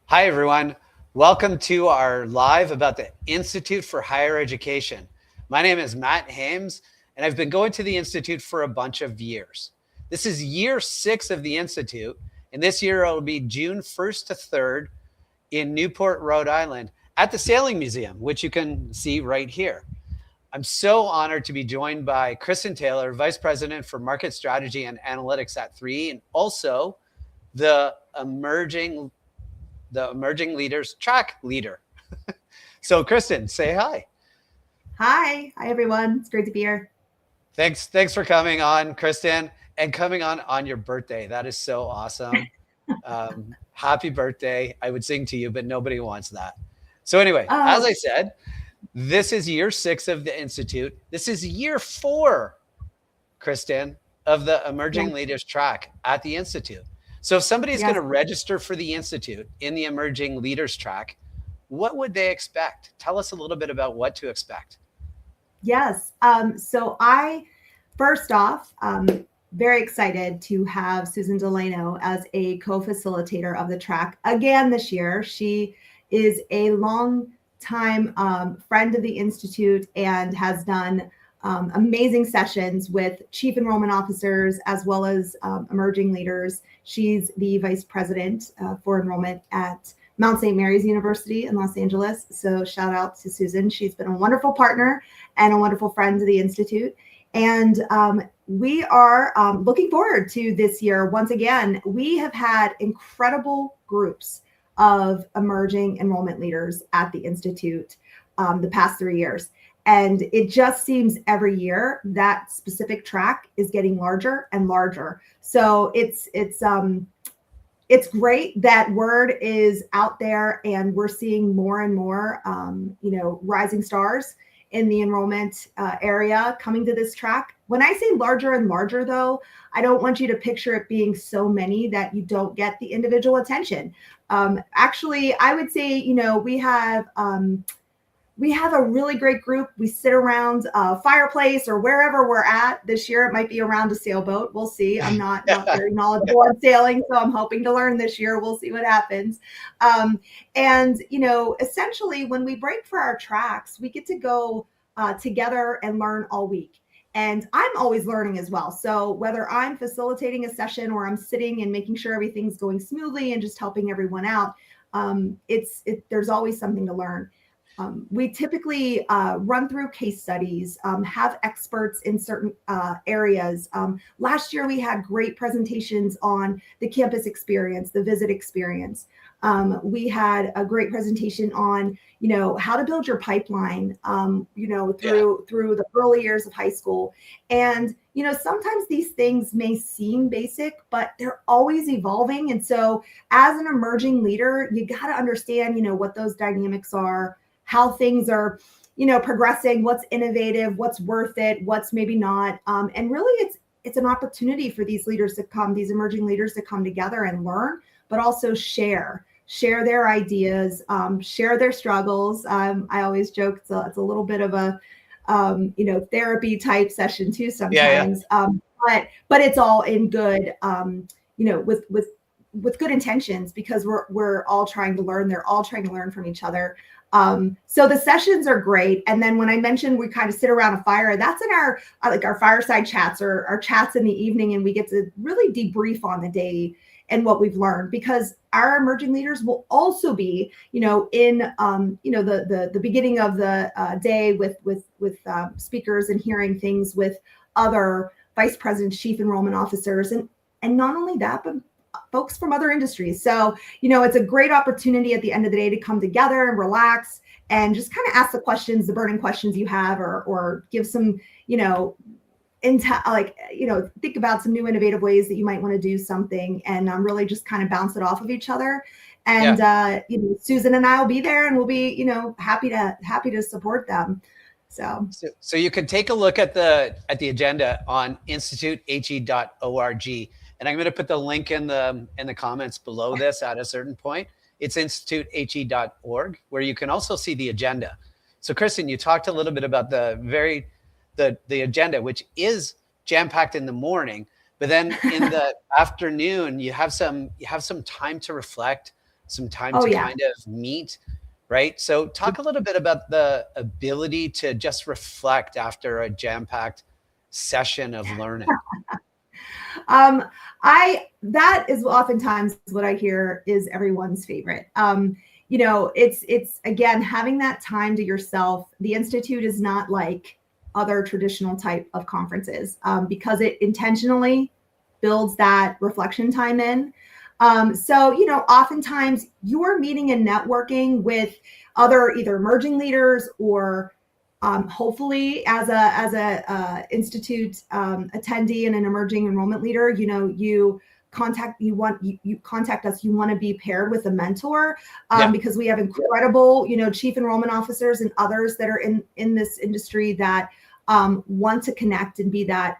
Hi, everyone. Welcome to our live about the Institute for Higher Education. My name is Matt Hames, and I've been going to the Institute for a bunch of years. This is year 6 of the Institute, and this year it'll be June 1st to 3rd in Newport, Rhode Island at the Sailing Museum, which you can see right here. I'm so honored to be joined by Kristen Taylor, Vice President for Market Strategy and Analytics at 3, and also the emerging Leaders track leader. So, Kristen, say hi. Hi everyone. It's great to be here. Thanks for coming on, Kristen, and coming on your birthday. That is so awesome. Happy birthday. I would sing to you, but nobody wants that. So, anyway, as Oh, I said, this is year 6 of the Institute. This is year 4, Kristen, of the yeah, Emerging Leaders track at the Institute. So if somebody's going yes, to register for the Institute in the Emerging Leaders track, what would they expect? Tell us a little bit about what to expect. yes. So I, first off, very excited to have Susan Delano as a co-facilitator of the track again this year. She is a long time friend of the Institute and has done amazing sessions with chief enrollment officers as well as emerging leaders. She's the vice president for enrollment at Mount St. Mary's University in Los Angeles. So shout out to Susan. She's been a wonderful partner and a wonderful friend to the Institute. And we are looking forward to this year. Once again, we have had incredible groups of emerging enrollment leaders at the Institute the past 3 years. And it just seems every year that specific track is getting larger and larger. So it's great that word is out there and we're seeing more and more, rising stars in the enrollment area coming to this track. When I say larger and larger, though, I don't want you to picture it being so many that you don't get the individual attention. Actually, I would say, we have a really great group. We sit around a fireplace or wherever we're at. This year, it might be around a sailboat. We'll see. I'm not very knowledgeable on sailing, so I'm hoping to learn this year. We'll see what happens. And essentially, when we break for our tracks, we get to go together and learn all week. And I'm always learning as well. So whether I'm facilitating a session or I'm sitting and making sure everything's going smoothly and just helping everyone out, there's always something to learn. We typically run through case studies, have experts in certain areas. Last year, we had great presentations on the campus experience, the visit experience. We had a great presentation on, how to build your pipeline, through the early years of high school. And, sometimes these things may seem basic, but they're always evolving. And so as an emerging leader, you got to understand, what those dynamics are, how things are, progressing, what's innovative, what's worth it, what's maybe not. And really it's an opportunity for these emerging leaders to come together and learn, but also share their ideas, share their struggles. I always joke it's a little bit of a, therapy type session too Yeah. sometimes. But it's all in good, with good intentions because we're all trying to learn. They're all trying to learn from each other. So the sessions are great. And then when I mentioned we kind of sit around a fire, that's in our our fireside chats or our chats in the evening, and we get to really debrief on the day and what we've learned, because our emerging leaders will also be, in the beginning of the day with speakers and hearing things with other vice presidents, chief enrollment officers, and not only that, but folks from other industries. So, it's a great opportunity at the end of the day to come together and relax and just kind of ask the burning questions you have, or give some, think about some new innovative ways that you might want to do something, and really just kind of bounce it off of each other. And Yeah. Susan and I will be there, and we'll be, happy to support them. So So you can take a look at the agenda on institutehe.org, and I'm going to put the link in the comments below this at a certain point. It's institutehe.org, where you can also see the agenda. So, Kristen, you talked a little bit about the agenda, which is jam-packed in the morning, but then in the afternoon you have some time to reflect some time Oh, to yeah. kind of meet, right? So talk a little bit about the ability to just reflect after a jam-packed session of learning. Um, that is oftentimes what I hear is everyone's favorite. It's again having that time to yourself. The Institute is not like other traditional type of conferences because it intentionally builds that reflection time in. Oftentimes you're meeting and networking with other either emerging leaders or hopefully as a institute attendee and an emerging enrollment leader, you contact us, you want to be paired with a mentor because we have incredible chief enrollment officers and others that are in this industry that want to connect and be that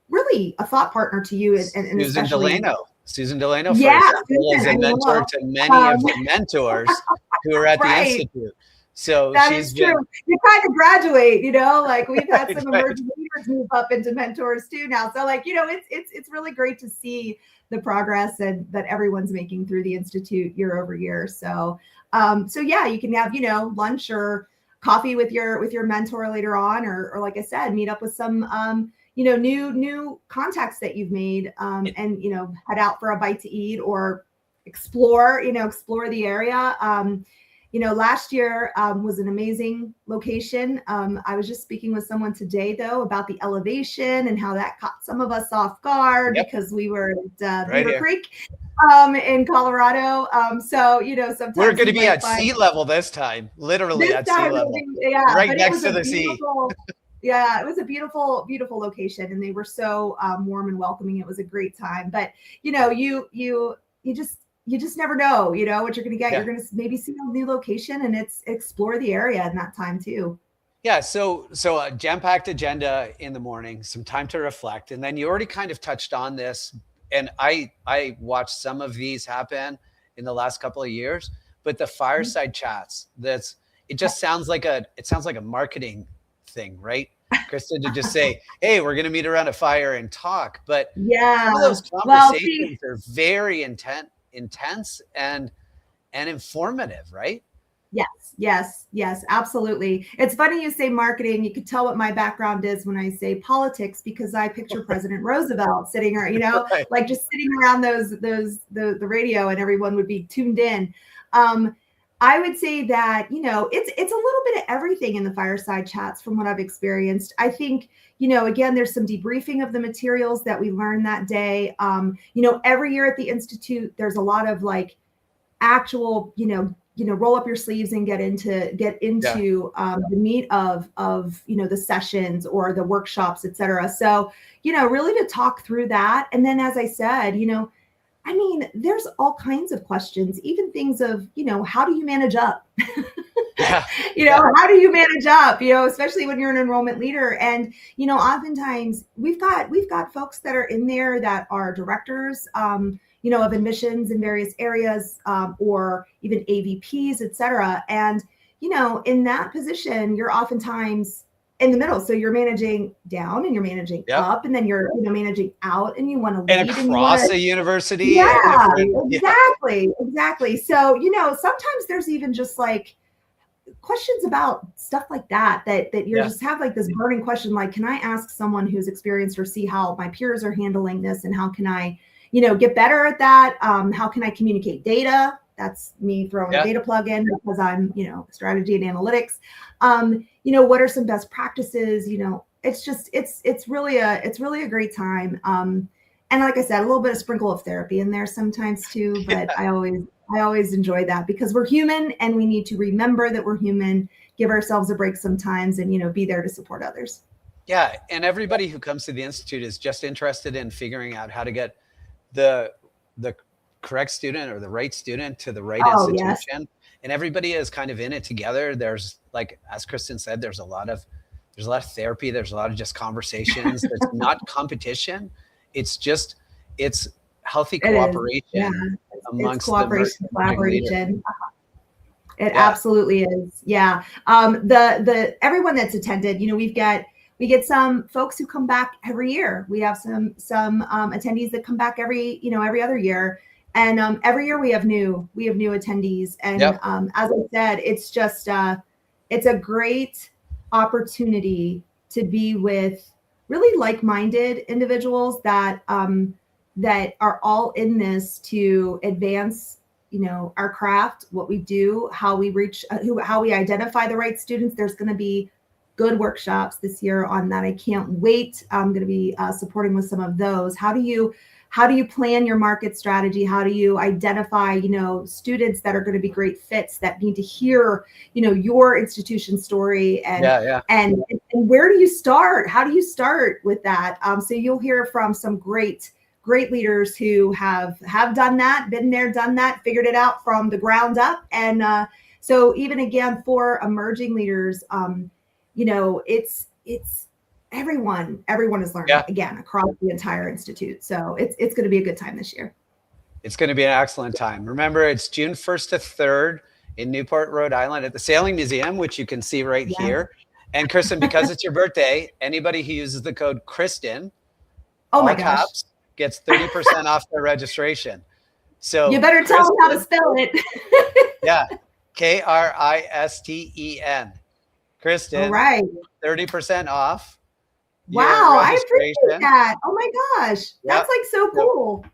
really a thought partner to you, and especially Susan Delano, for yeah, example, is Susan, a mentor to many of the mentors who are at the right. Institute. So That she's is true. been You kind of graduate, like we've had some right. emerging leaders move up into mentors too now. So it's really great to see the progress and that everyone's making through the Institute year over year. So yeah, you can have, lunch or coffee with your mentor later on, or like I said, meet up with some new contacts that you've made and head out for a bite to eat or explore the area. Last year was an amazing location. I was just speaking with someone today, though, about the elevation and how that caught some of us off guard because we were at Beaver Creek in Colorado. Sometimes we're going to be at sea level this time, literally at sea level, right next to the sea. Yeah, it was a beautiful, beautiful location, and they were so warm and welcoming. It was a great time. But you just never know, what you're going to get. You're going to maybe see a new location and explore the area in that time too. Yeah. So a jam-packed agenda in the morning, some time to reflect. And then you already kind of touched on this. And I watched some of these happen in the last couple of years, but the fireside chats, it just sounds like a marketing thing, right? Kristen, to just say, hey, we're going to meet around a fire and talk. But some of those conversations are very intense and informative, right? Yes, absolutely. It's funny you say marketing. You could tell what my background is when I say politics, because I picture President Roosevelt sitting, or right. like just sitting around the radio, and everyone would be tuned in. I would say that it's a little bit of everything in the fireside chats from what I've experienced. I think again, there's some debriefing of the materials that we learned that day. Every year at the Institute, there's a lot of like actual roll up your sleeves and get into the meat of the sessions or the workshops, etc. So really to talk through that. And then, as I said, there's all kinds of questions, even things of how do you manage up? How do you manage up, especially when you're an enrollment leader? And oftentimes we've got folks that are in there that are directors of admissions in various areas, or even AVPs, et cetera. And, in that position, you're oftentimes in the middle. So you're managing down and you're managing up, and then you're, managing out, and you want to lead. And across a university. Yeah, exactly. So, sometimes there's even just like questions about stuff like that you're just have like this burning question, like, can I ask someone who's experienced or see how my peers are handling this, and how can I get better at that? How can I communicate data? That's me throwing a data plug in because I'm, strategy and analytics. What are some best practices? It's really a great time. And like I said, a little bit of sprinkle of therapy in there sometimes too, but I always enjoy that because we're human and we need to remember that we're human, give ourselves a break sometimes, and, be there to support others. Yeah. And everybody who comes to the Institute is just interested in figuring out how to get the correct student or the right student to the right institution. Yes. And everybody is kind of in it together. There's, like, as Kristen said, there's a lot of therapy. There's a lot of just conversations. There's not competition. It's healthy cooperation amongst cooperation, collaboration. It absolutely is. Yeah. The everyone that's attended, we get some folks who come back every year. We have some attendees that come back every other year. And every year we have new attendees. And Yep. As I said, it's just it's a great opportunity to be with really like-minded individuals that that are all in this to advance, our craft, what we do, how we reach, how we identify the right students. There's going to be good workshops this year on that. I can't wait. I'm going to be supporting with some of those. How do you plan your market strategy? How do you identify, students that are going to be great fits that need to hear, your institution story, and and where do you start? How do you start with that? So you'll hear from some great leaders who have done that, been there, done that, figured it out from the ground up. And so even again for emerging leaders, it's everyone is learning again across the entire institute. So it's going to be a good time this year. It's going to be an excellent time. Remember, it's June 1st to 3rd in Newport, Rhode Island at the Sailing Museum, which you can see right here. And Kristen, because it's your birthday, anybody who uses the code Kristen, oh my gosh, caps, gets 30% off their registration. So you better tell them how to spell it. Yeah, Kristen. Kristen, all right, 30% off. Wow, I appreciate that. Oh my gosh, that's like so cool.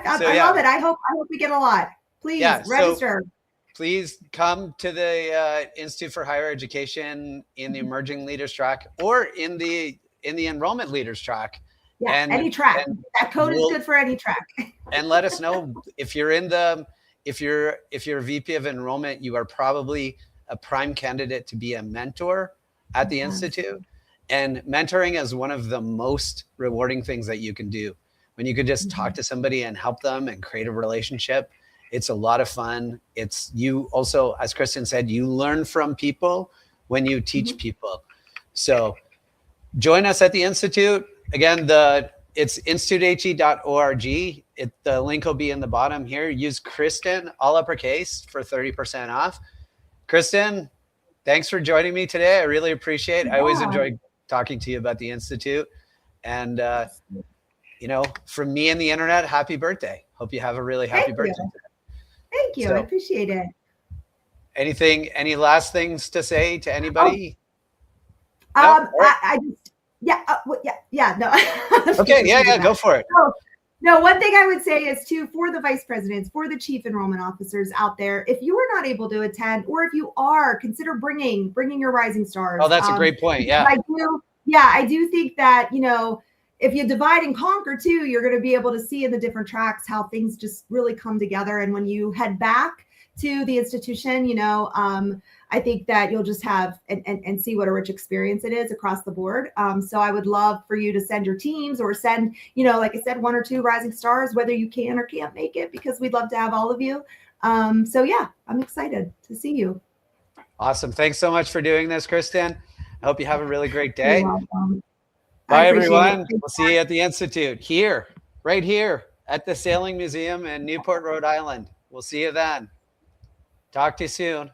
I love it. I hope we get a lot. Please register. So please come to the Institute for Higher Education in the Emerging Leaders track or in the Enrollment Leaders track. Yeah, any track. That code is good for any track. And let us know if you're in if you're a VP of enrollment, you are probably a prime candidate to be a mentor at the Institute. And mentoring is one of the most rewarding things that you can do. When you could just talk to somebody and help them and create a relationship, it's a lot of fun. It's you also, as Kristen said, you learn from people when you teach people. So join us at the Institute. Again, it's institutehe.org. The link will be in the bottom here. Use Kristen, all uppercase, for 30% off. Kristen, thanks for joining me today. I really appreciate it. I always enjoy talking to you about the Institute. And, from me and the internet, happy birthday. Hope you have a really happy birthday. Thank you. I appreciate it. Any last things to say to anybody? No? Okay. Yeah. Go for it. No, one thing I would say is for the vice presidents, for the chief enrollment officers out there, if you are not able to attend, or if you are, consider bringing your rising stars. Oh, that's a great point. Yeah. I do think that, if you divide and conquer too, you're going to be able to see in the different tracks how things just really come together. And when you head back to the institution, I think that you'll just have and see what a rich experience it is across the board. So I would love for you to send your teams or send, like I said, 1 or 2 rising stars, whether you can or can't make it, because we'd love to have all of you. So yeah, I'm excited to see you. Awesome. Thanks so much for doing this, Kristen. I hope you have a really great day. You're welcome. Bye, everyone. We'll see you at the Institute right here at the Sailing Museum in Newport, Rhode Island. We'll see you then. Talk to you soon.